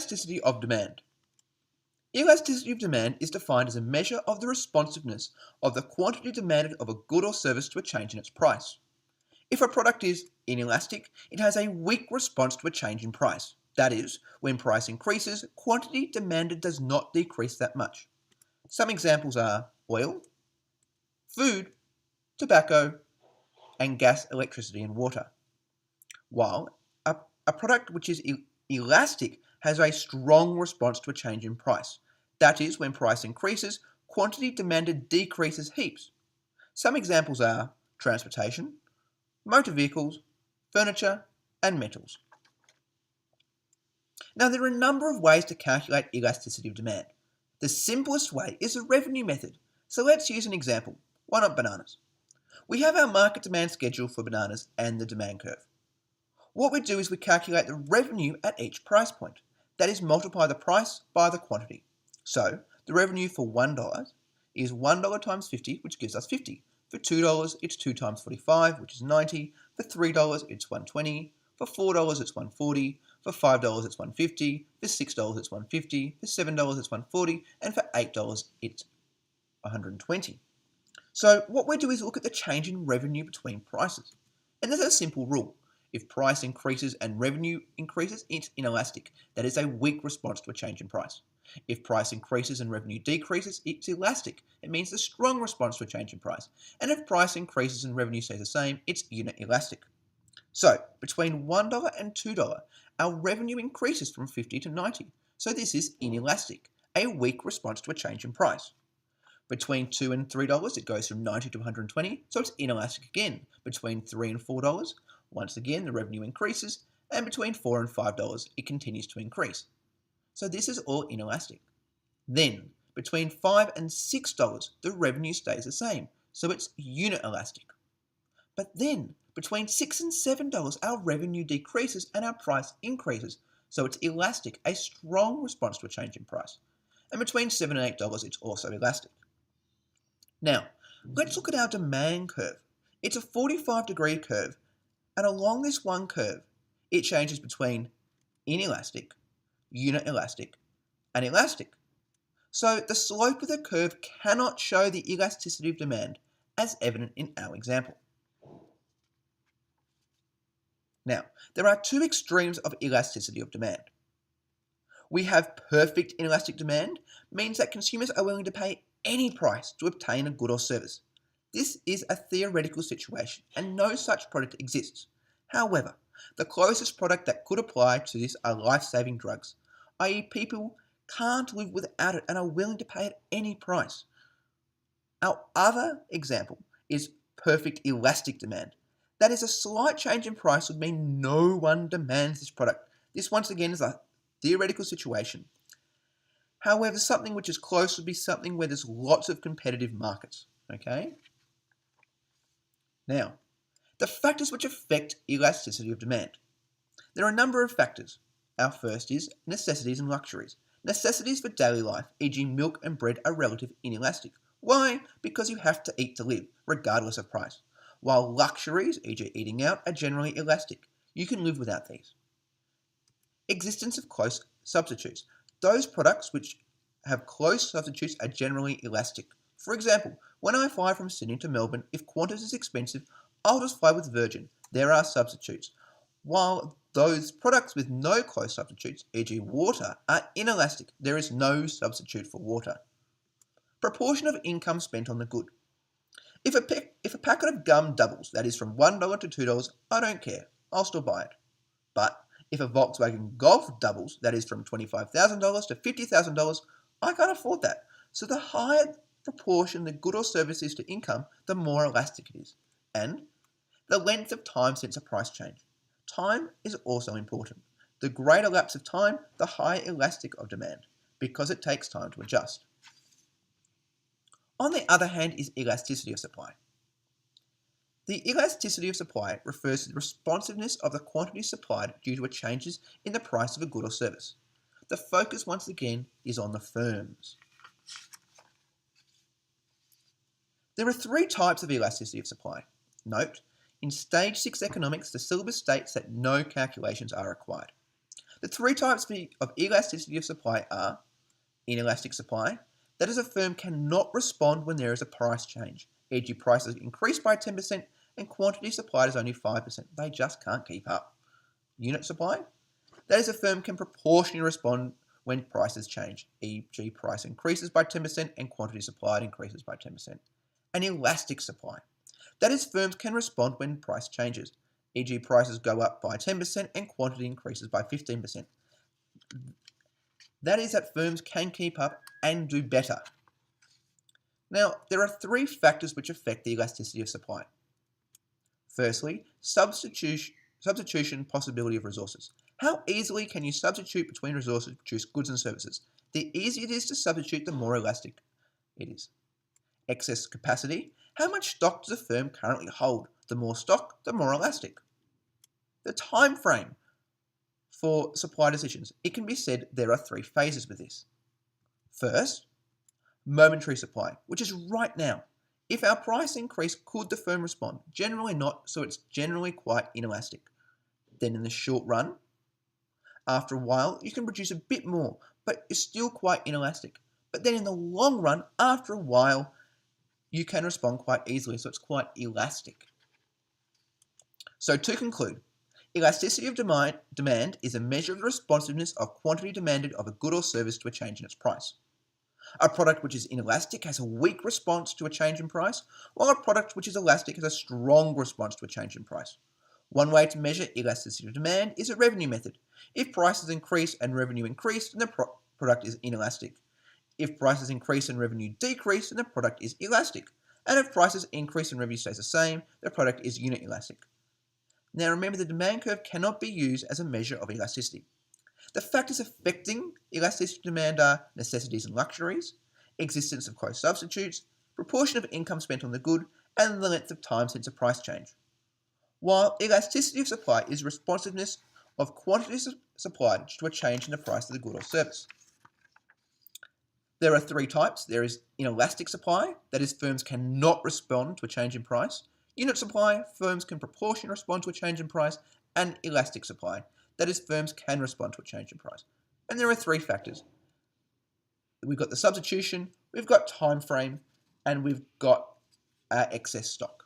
Elasticity of demand. Elasticity of demand is defined as a measure of the responsiveness of the quantity demanded of a good or service to a change in its price. If a product is inelastic, it has a weak response to a change in price. That is, when price increases, quantity demanded does not decrease that much. Some examples are oil, food, tobacco, and gas, electricity, and water. While a product which is elastic has a strong response to a change in price. That is, when price increases, quantity demanded decreases heaps. Some examples are transportation, motor vehicles, furniture, and metals. Now, there are a number of ways to calculate elasticity of demand. The simplest way is the revenue method. So let's use an example. Why not bananas? We have our market demand schedule for bananas and the demand curve. What we do is we calculate the revenue at each price point. That is, multiply the price by the quantity. So, the revenue for $1 is $1 times 50, which gives us 50. For $2, it's 2 times 45, which is 90. For $3, it's 120. For $4, it's 140. For $5, it's 150. For $6, it's 150. For $7, it's 140. And for $8, it's 120. So, what we do is look at the change in revenue between prices. And there's a simple rule. If price increases and revenue increases, it's inelastic. That is a weak response to a change in price. If price increases and revenue decreases, it's elastic. It means a strong response to a change in price. And if price increases and revenue stays the same, it's unit elastic. So, between $1 and $2, our revenue increases from 50 to 90. So this is inelastic, a weak response to a change in price. Between $2 and $3, it goes from 90 to 120, so it's inelastic again. Between $3 and $4, once again, the revenue increases, and between $4 and $5, it continues to increase. So this is all inelastic. Then, between $5 and $6, the revenue stays the same, so it's unit elastic. But then, between $6 and $7, our revenue decreases and our price increases, so it's elastic, a strong response to a change in price. And between $7 and $8, it's also elastic. Now, let's look at our demand curve. It's a 45-degree curve, and along this one curve, it changes between inelastic, unit elastic, and elastic. So the slope of the curve cannot show the elasticity of demand as evident in our example. Now, there are two extremes of elasticity of demand. We have perfect inelastic demand, means that consumers are willing to pay any price to obtain a good or service. This is a theoretical situation, and no such product exists. However, the closest product that could apply to this are life-saving drugs, i.e. people can't live without it and are willing to pay at any price. Our other example is perfect elastic demand. That is, a slight change in price would mean no one demands this product. This once again is a theoretical situation. However, something which is close would be something where there's lots of competitive markets. Okay? Now, the factors which affect elasticity of demand. There are a number of factors. Our first is necessities and luxuries. Necessities for daily life, e.g. milk and bread, are relatively inelastic. Why? Because you have to eat to live, regardless of price. While luxuries, e.g. eating out, are generally elastic. You can live without these. Existence of close substitutes. Those products which have close substitutes are generally elastic. For example, when I fly from Sydney to Melbourne, if Qantas is expensive, I'll just fly with Virgin. There are substitutes. While those products with no close substitutes, e.g. water, are inelastic. There is no substitute for water. Proportion of income spent on the good. If a packet of gum doubles, that is from $1 to $2, I don't care. I'll still buy it. But if a Volkswagen Golf doubles, that is from $25,000 to $50,000, I can't afford that. So the higher proportion the good or service is to income, the more elastic it is. And the length of time since a price change. Time is also important. The greater lapse of time, the higher elastic of demand, because it takes time to adjust. On the other hand is elasticity of supply. The elasticity of supply refers to the responsiveness of the quantity supplied due to changes in the price of a good or service. The focus once again is on the firms. There are three types of elasticity of supply. Note, in Stage 6 economics, the syllabus states that no calculations are required. The three types of elasticity of supply are inelastic supply, that is, a firm cannot respond when there is a price change, e.g. prices increase by 10% and quantity supplied is only 5%. They just can't keep up. Unit supply, that is, a firm can proportionally respond when prices change, e.g. price increases by 10% and quantity supplied increases by 10%. An elastic supply, that is, firms can respond when price changes, e.g. prices go up by 10% and quantity increases by 15%. That is, that firms can keep up and do better. Now, there are three factors which affect the elasticity of supply. Firstly, substitution possibility of resources. How easily can you substitute between resources to produce goods and services? The easier it is to substitute, the more elastic it is. Excess capacity. How much stock does a firm currently hold? The more stock, the more elastic. The time frame for supply decisions. It can be said there are three phases with this. First, momentary supply, which is right now. If our price increased, could the firm respond? Generally not, so it's generally quite inelastic. Then in the short run, after a while, you can produce a bit more, but it's still quite inelastic. But then in the long run, after a while, you can respond quite easily, so it's quite elastic. So to conclude, elasticity of demand is a measure of the responsiveness of quantity demanded of a good or service to a change in its price. A product which is inelastic has a weak response to a change in price, while a product which is elastic has a strong response to a change in price. One way to measure elasticity of demand is a revenue method. If prices increase and revenue increase, then the product is inelastic. If prices increase and revenue decrease, then the product is elastic. And if prices increase and revenue stays the same, the product is unit elastic. Now remember, the demand curve cannot be used as a measure of elasticity. The factors affecting elasticity of demand are necessities and luxuries, existence of close substitutes, proportion of income spent on the good, and the length of time since a price change. While elasticity of supply is responsiveness of quantities supplied to a change in the price of the good or service. There are three types. There is inelastic supply, that is, firms cannot respond to a change in price. Unit supply, firms can proportionally respond to a change in price. And elastic supply, that is, firms can respond to a change in price. And there are three factors. We've got the substitution, we've got time frame, and we've got excess stock.